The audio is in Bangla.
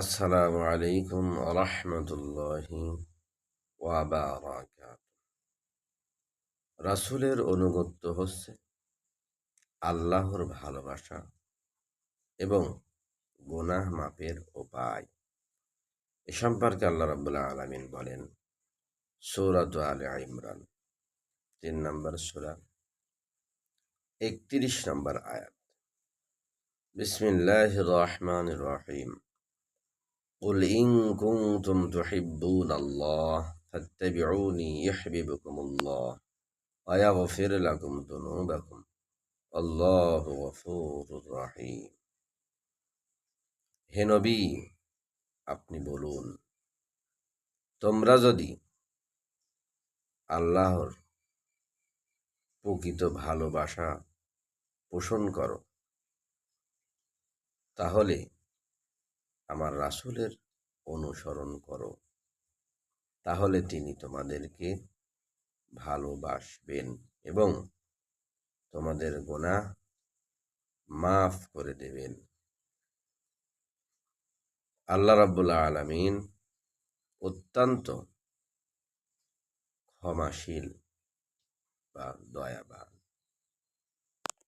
আসসালামু আলাইকুম রহমতুল্লাহি ওয়াবারাকাত। রাসূলের অনুগত্য হচ্ছে আল্লাহর ভালোবাসা এবং গুনাহ মাপের উপায়। এ সম্পর্কে আল্লাহ রাব্বুল আলামিন বলেন সূরাত আলে ইমরান ৩ নম্বর সূরা ৩১ নম্বর আয়াত। বিসমিল্লাহির রহমানির রহিম। قل إن كنتم تحبون الله فاتبعوني يحببكم الله ويغفر لكم ذنوبكم আল্লাহু গফুরুর রহিম। হে নবী, আপনি বলুন, তোমরা যদি আল্লাহর প্রকৃত ভালোবাসা পোষণ করো তাহলে আমার রাসূলের অনুসরণ করো, তাহলে তিনি তোমাদেরকে ভালোবাসবেন এবং তোমাদের গুনাহ মাফ করে দেবেন। আল্লাহ রাব্বুল আলামিন অত্যন্ত ক্ষমাশীল বা দয়াবান।